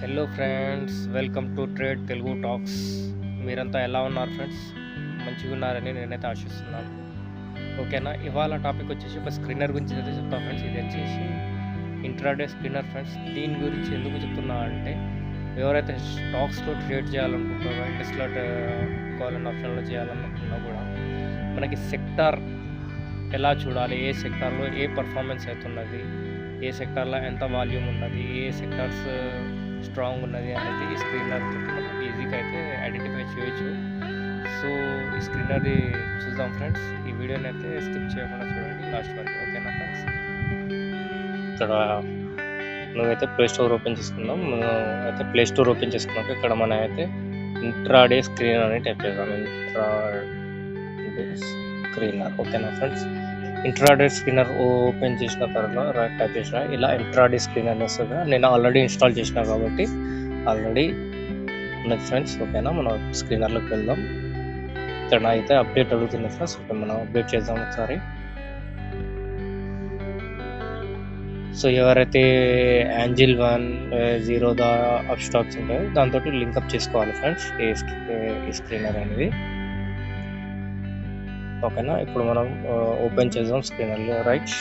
Hello friends, welcome to trade Telugu talks. మీరంతా ఎలా ఉన్నారు ఫ్రెండ్స్? మంచిగా ఉన్నారని నేనైతే ఆశిస్తున్నాను. ఓకేనా, ఇవాళ టాపిక్ వచ్చేసి ఒక స్క్రీనర్ గురించి అయితే చెప్తాను ఫ్రెండ్స్. ఇది వచ్చేసి ఇంట్రాడే స్క్రీనర్ ఫ్రెండ్స్. దీని గురించి ఎందుకు చెప్తున్నా అంటే, ఎవరైతే స్టాక్స్లో ట్రేడ్ చేయాలనుకుంటారో, ఇండస్లో కాల్ అండ్ ఆప్షన్లో చేయాలనుకున్నా కూడా మనకి సెక్టార్ ఎలా చూడాలి, ఏ సెక్టార్లో ఏ పర్ఫార్మెన్స్ అవుతున్నది, ఏ సెక్టార్లో ఎంత వాల్యూమ్ ఉన్నది, ఏ సెక్టార్స్ స్ట్రాంగ్ ఉన్నది అనేది ఈ స్క్రీనర్ ఈజీగా అయితే ఐడెంటిఫై చేయొచ్చు. సో ఈ స్క్రీనర్ది చూద్దాం ఫ్రెండ్స్. ఈ వీడియోని అయితే స్కిప్ చేయకుండా చూడండి లాస్ట్ వరకు. ఓకేనా ఫ్రెండ్స్? ఇక్కడ నువ్వైతే ప్లే స్టోర్ ఓపెన్ చేసుకుందాం. అయితే ప్లే స్టోర్ ఓపెన్ చేసుకున్నాక ఇక్కడ మనం అయితే ఇంట్రాడే స్క్రీనర్ అని టైప్ చేద్దాం. Intraday screener. ఓకేనా ఫ్రెండ్స్? ఇంట్రాడే స్క్రీనర్ ఓపెన్ చేసిన తర్వాత టైప్ చేసిన ఇలా ఇంట్రాడే స్క్రీనర్ వస్తుంది. నేను ఆల్రెడీ ఇన్స్టాల్ చేసిన కాబట్టి ఆల్రెడీ ఉన్నది ఫ్రెండ్స్. ఓకేనా, మనం స్క్రీనర్లోకి వెళ్దాం. ఇక్కడ అయితే అప్డేట్ అడుగుతుంది ఫ్రెండ్స్. ఓకే, మనం అప్డేట్ చేద్దాం ఒకసారి. సో ఎవరైతే యాంజిల్ 1 జీరోదా అప్ స్టాక్స్ ఉంటాయో దాంతో లింకప్ చేసుకోవాలి ఫ్రెండ్స్ ఈ స్క్రీనర్ అనేది. ఓకేనా, ఇప్పుడు మనం ఓపెన్ చేద్దాం స్క్రీనర్లో. Right,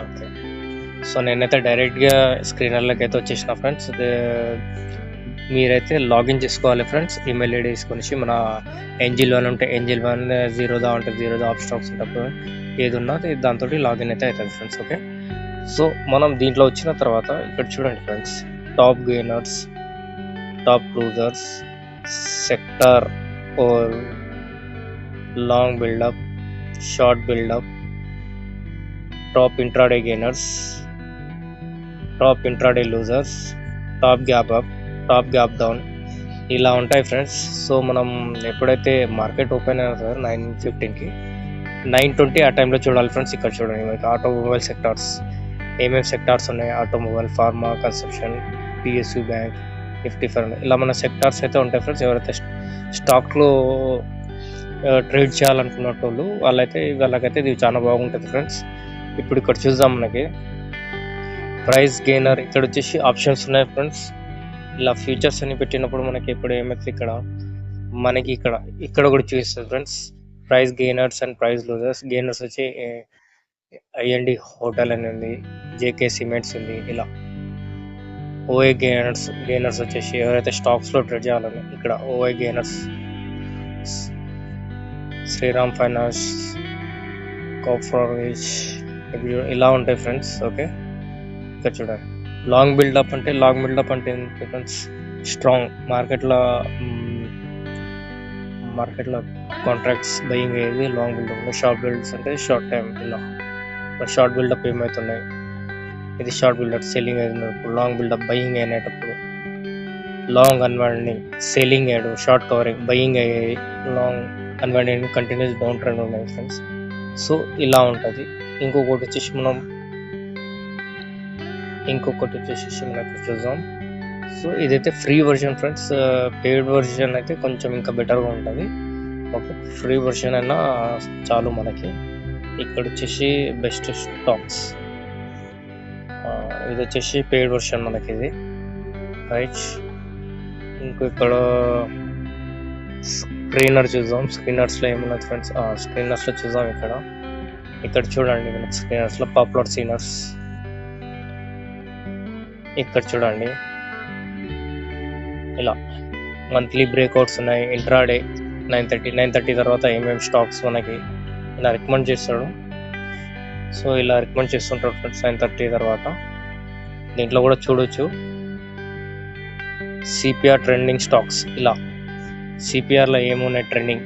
okay. సో నేనైతే డైరెక్ట్గా స్క్రీనర్లోకి అయితే వచ్చేసిన ఫ్రెండ్స్. మీరైతే లాగిన్ చేసుకోవాలి ఫ్రెండ్స్. ఈమెయిల్ ఐడి తీసుకొని మన ఏంజిల్ 1 ఉంటే ఏంజిల్ 1, జీరోదా ఉంటే జీరోదా ఆప్ స్టాక్స్ ఉంటే ఏది ఉన్నా దాంతో లాగిన్ అయితే అవుతుంది ఫ్రెండ్స్. ఓకే, సో మనం దీంట్లో వచ్చిన తర్వాత ఇక్కడ చూడండి friends, top gainers, top losers, sector or long build-up, short build-up, top intraday gainers, top intraday losers, top gap up, top gap down, ఇలా ఉంటాయి ఫ్రెండ్స్. సో మనం ఎప్పుడైతే మార్కెట్ ఓపెన్ అయినా సార్ 9:15కి 9:20 ఆ టైంలో చూడాలి ఫ్రెండ్స్. ఇక్కడ చూడండి మనకి ఆటోమొబైల్ సెక్టార్స్ ఏమేమి సెక్టార్స్ ఉన్నాయి. Automobile, pharma, construction, PSU bank, Nifty for ఇలా మన సెక్టార్స్ అయితే ఉంటాయి ఫ్రెండ్స్. ఎవరైతే స్టాక్లో ట్రేడ్ చేయాలనుకున్నట్టు వాళ్ళకైతే ఇది చాలా బాగుంటుంది ఫ్రెండ్స్. ఇప్పుడు ఇక్కడ చూద్దాం, మనకి ప్రైస్ గెయినర్ ఇక్కడ వచ్చేసి ఆప్షన్స్ ఉన్నాయి ఫ్రెండ్స్. ఇలా ఫ్యూచర్స్ అని పెట్టినప్పుడు మనకి ఇప్పుడు ఏమైతే మనకి ఇక్కడ కూడా చూపిస్తుంది friends. Price gainers and price losers. Gainers వచ్చి ఐఎన్డి హోటల్ అని ఉంది, జేకే సిమెంట్స్ ఉంది. ఇలా ఓఐ గెయినర్స్ వచ్చేసి ఎవరైతే స్టాక్స్లో ట్రేడ్ చేయాలని ఇక్కడ ఓఐ గెయినర్స్, శ్రీరామ్ ఫైనాన్స్, కోఫ్రోవిచ్ ఇలా ఉంటాయి ఫ్రెండ్స్. ఓకే, ఇక్కడ చూడండి లాంగ్ బిల్డప్ అంటే ఫ్రెండ్స్ స్ట్రాంగ్ మార్కెట్లో కాంట్రాక్ట్స్ బయింగ్ అయ్యేది లాంగ్ బిల్డప్. షార్ట్ బిల్డ్స్ అంటే షార్ట్ టైం. ఇలా షార్ట్ బిల్డప్ ఏమవుతున్నాయి, ఇది షార్ట్ బిల్డప్ సెల్లింగ్ అయినప్పుడు, లాంగ్ బిల్డప్ బయింగ్ అయినప్పుడు, లాంగ్ అన్వైండింగ్ సెల్లింగ్ అయ్యాడు, షార్ట్ కవరింగ్ బయింగ్ అయ్యాయి, long unwinding continuous down trend ఉన్నాయి ఫ్రెండ్స్. సో ఇలా ఉంటుంది. ఇంకొకటి వచ్చేసి మనకి చూద్దాం. సో ఇదైతే free version friends. Paid version అయితే కొంచెం ఇంకా బెటర్గా ఉంటుంది. ఓకే, ఫ్రీ వర్షన్ అయినా చాలు మనకి. ఇక్కడ వచ్చేసి బెస్ట్ స్టాక్స్, ఇది వచ్చేసి పెయిడ్ వర్షన్ మనకి ఇది. రైట్, ఇక్కడ స్క్రీనర్ చూద్దాం. స్క్రీనర్స్లో ఏమున్నది ఫ్రెండ్స్? స్క్రీనర్స్లో చూద్దాం. ఇక్కడ చూడండి మనకి స్క్రీనర్స్లో పాపులర్ సీనర్స్. ఇక్కడ చూడండి ఇలా మంత్లీ బ్రేక్అవుట్స్ ఉన్నాయి. ఇంట్రాడే 9:30 తర్వాత ఏమేమి స్టాక్స్ మనకి ఇలా రికమెండ్ చేస్తాడు. సో ఇలా రికమెండ్ చేస్తుంటాడు ఫ్రెండ్స్ 9:30 తర్వాత. దీంట్లో కూడా చూడొచ్చు సిపిఆర్ ట్రెండింగ్ స్టాక్స్. ఇలా సిపిఆర్లో ఏమున్నాయి ట్రెండింగ్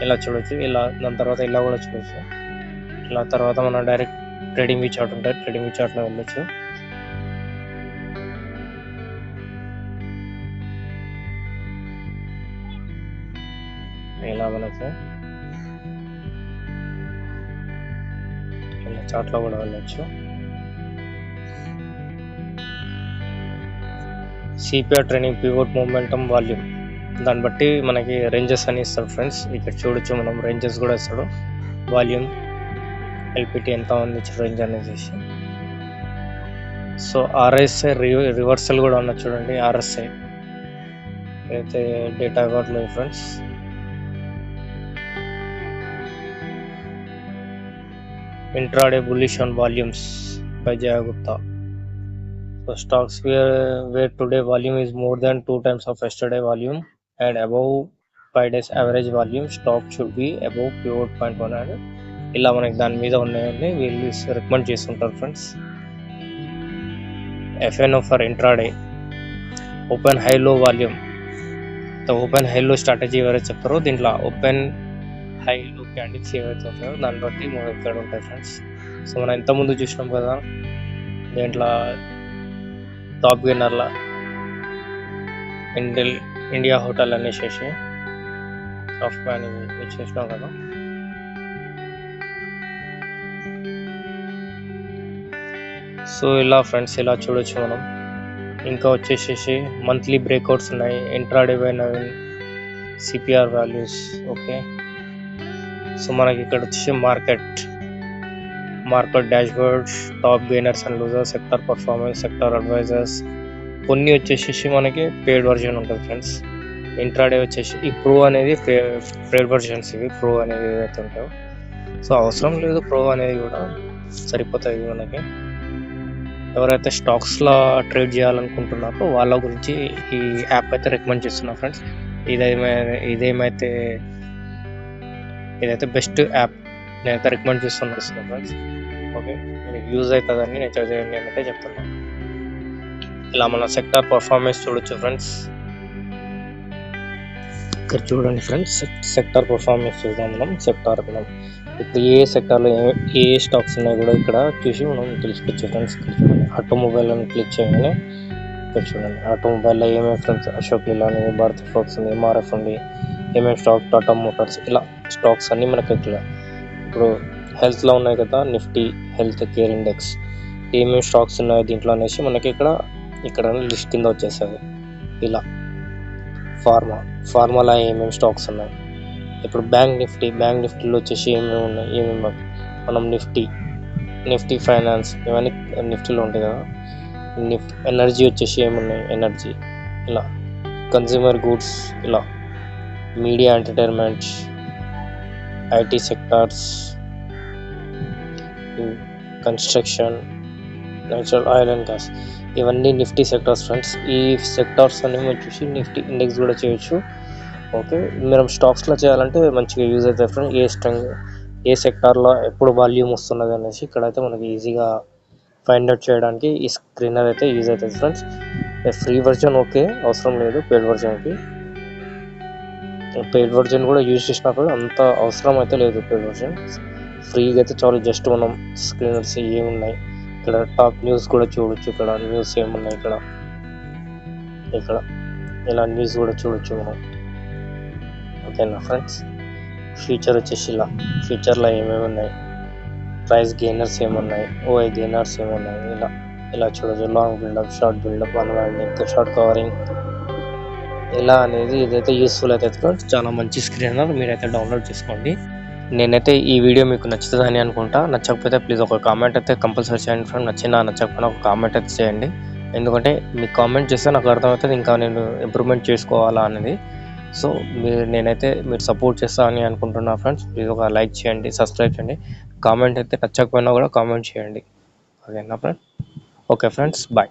ఇలా చూడొచ్చు. ఇలా దాని తర్వాత ఇలా కూడా చూడొచ్చు. ఇలా తర్వాత మనం డైరెక్ట్ ట్రేడింగ్ వ్యూ చార్ట్ ఉంటుంది, ట్రేడింగ్ వ్యూ చార్ట్లో వెళ్ళొచ్చు. ఇలా మనకు ఇలా చార్ట్లో కూడా వెళ్ళొచ్చు. CPR trending, pivot, momentum, volume, దాన్ని బట్టి మనకి రేంజెస్ అని ఇస్తాడు ఫ్రెండ్స్. ఇక్కడ చూడొచ్చు మనం రేంజెస్ కూడా ఇస్తాడు. వాల్యూమ్ ఎల్పిటి ఎంత ఉంది రేంజ్ అనేసి. సో ఆర్ఎస్ఐ రివర్సల్ కూడా ఉన్నది చూడండి. ఆర్ఎస్ఐ అయితే డేటా ఇవ్వట్లేదు friends. Intraday bullish on volumes by Jaya Gupta. So stocks where today volume is more than 2 times of yesterday volume and above 5 days average volume, stock should be above pivot point 1 and ఇలా మనకి దాని మీద ఉన్నాయని వీళ్ళు recommend చేస్తుంటారు friends. FNO for intraday open high లో volume. Open high లో strategy ఎవరైతే చెప్తారో దీంట్లో ఓపెన్ హై లో క్యాండిల్స్ ఏవైతే ఉంటాయో దాన్ని బట్టి మనకి ఇక్కడ ఉంటాయి ఫ్రెండ్స్. సో మనం ఇంతకుముందు చూసినాం కదా దీంట్లో టాప్ గెయినర్ల ఇండియా హోటల్ అనేసి సాఫ్ట్ ప్యాన్ చూసినాం కదా. సో ఇలా ఫ్రెండ్స్ ఇలా చూడొచ్చు మనం. ఇంకా వచ్చేసేసి మంత్లీ బ్రేక్అవుట్స్ ఉన్నాయి. Intraday by Naveen CPR values. Okay, so మనకి ఇక్కడ వచ్చేసి market dashboards, top gainers and losers, sector performance, sector advisers. కొన్ని వచ్చేసి మనకి పెయిడ్ వర్జన్ ఉంటుంది ఫ్రెండ్స్. ఇంట్రాడే వచ్చేసి ఈ ప్రో అనేది పెయిడ్ వర్జన్స్. ఇవి ప్రో అనేది ఏవైతే ఉంటాయో సో అవసరం లేదు, ప్రో అనేది కూడా సరిపోతాయి మనకి. ఎవరైతే స్టాక్స్లో ట్రేడ్ చేయాలనుకుంటున్నారో వాళ్ళ గురించి ఈ యాప్ అయితే రికమెండ్ చేస్తున్నా ఫ్రెండ్స్. ఇదైతే బెస్ట్ యాప్ నేనైతే రికమెండ్ చేస్తున్నాను ఫ్రెండ్స్. ఓకే, మీకు యూజ్ అవుతుందని నేనైతే చెప్తున్నాను. ఇలా మన సెక్టార్ పర్ఫార్మెన్స్ చూడొచ్చు ఫ్రెండ్స్. ఇక్కడ చూడండి ఫ్రెండ్స్, సెక్టార్ పర్ఫార్మెన్స్ చూద్దాం మనం. మనం ఇప్పుడు ఏ సెక్టార్లో ఏ స్టాక్స్ ఉన్నాయో కూడా ఇక్కడ చూసి మనం తెలుసుకోవచ్చు ఫ్రెండ్స్. ఇక్కడ చూడండి, ఆటోమొబైల్ అని క్లిక్ చేయగానే ఇక్కడ చూడండి ఆటోమొబైల్లో ఏమేమి ఫ్రెండ్స్ అశోక్ లేలాండ్, భారత్ ఫోర్క్స్ ఉంది, ఎంఆర్ఎఫ్ ఉంది, ఏమేమి స్టాక్, టాటా మోటార్స్, ఇలా స్టాక్స్ అన్నీ మనకి ఇక్కడ. ఇప్పుడు హెల్త్లో ఉన్నాయి కదా, నిఫ్టీ హెల్త్ కేర్ ఇండెక్స్, ఏమేమి స్టాక్స్ ఉన్నాయో దీంట్లో అనేసి మనకి ఇక్కడ లిస్ట్ కింద వచ్చేస్తుంది. ఇలా ఫార్మాలో ఏమేమి స్టాక్స్ ఉన్నాయి. ఇప్పుడు బ్యాంక్ నిఫ్టీలో వచ్చేసి ఏమేమి మనం నిఫ్టీ ఫైనాన్స్ ఇవన్నీ నిఫ్టీలో ఉంటాయి కదా. ఎనర్జీ వచ్చేసి ఏమున్నాయి, ఎనర్జీ. ఇలా కన్జ్యూమర్ గూడ్స్, ఇలా media entertainment, IT sectors, construction, natural oil and gas, ఇవన్నీ నిఫ్టీ సెక్టార్స్ ఫ్రెండ్స్. ఈ సెక్టార్స్ అన్ని మనం చూసి నిఫ్టీ ఇండెక్స్ కూడా చేయొచ్చు. ఓకే, మీరు స్టాక్స్లో చేయాలంటే మంచిగా యూజ్ అవుతుంది ఫ్రెండ్స్. ఏ సెక్టార్లో ఎప్పుడు వాల్యూమ్ వస్తున్నది అనేసి ఇక్కడైతే మనకి ఈజీగా ఫైండ్ అవుట్ చేయడానికి ఈ స్క్రీనర్ అయితే యూజ్ అవుతుంది ఫ్రెండ్స్. ఫ్రీ వర్జన్ ఓకే, అవసరం లేదు పెయిడ్ వర్జన్కి. పెయిడ్ వర్జన్ కూడా యూజ్ చేసినప్పుడు అంత అవసరం అయితే లేదు. పెయిడ్ వర్జన్ ఫ్రీగా అయితే చాలు. జస్ట్ మనం స్క్రీనర్స్ ఏమున్నాయి ఇక్కడ, టాప్ న్యూస్ కూడా చూడొచ్చు. ఇక్కడ న్యూస్ ఏమున్నాయి ఇక్కడ ఇలా న్యూస్ కూడా చూడొచ్చు మనం. ఓకేనా ఫ్రెండ్స్. ఫ్యూచర్ వచ్చేసి ఇలా ఫ్యూచర్లో ఏమేమి ఉన్నాయి, ప్రైస్ గెయినర్స్ ఏమున్నాయి, ఓఐ గెయినర్స్ ఏమున్నాయి, ఇలా చూడొచ్చు. Long buildup, short buildup, unwinding, short covering, ఇలా అనేది ఇదైతే యూస్ఫుల్ అయితే ఫ్రెండ్స్. చాలా మంచి స్క్రీనర్, మీరైతే డౌన్లోడ్ చేసుకోండి. నేనైతే ఈ వీడియో మీకు నచ్చుతుందని అనుకుంటా. నచ్చకపోతే ప్లీజ్ ఒక కామెంట్ అయితే కంపల్సరీ చేయండి ఫ్రెండ్. నచ్చకపోయినా ఒక కామెంట్ అయితే చేయండి. ఎందుకంటే మీకు కామెంట్ చేస్తే నాకు అర్థమవుతుంది ఇంకా నేను ఇంప్రూవ్మెంట్ చేసుకోవాలా అనేది. సో మీరు సపోర్ట్ చేస్తారని అనుకుంటున్నా ఫ్రెండ్స్. ప్లీజ్ ఒక లైక్ చేయండి, సబ్స్క్రైబ్ చేయండి. కామెంట్ అయితే నచ్చకపోయినా కూడా కామెంట్ చేయండి. ఓకేనా ఫ్రెండ్. Okay friends, bye.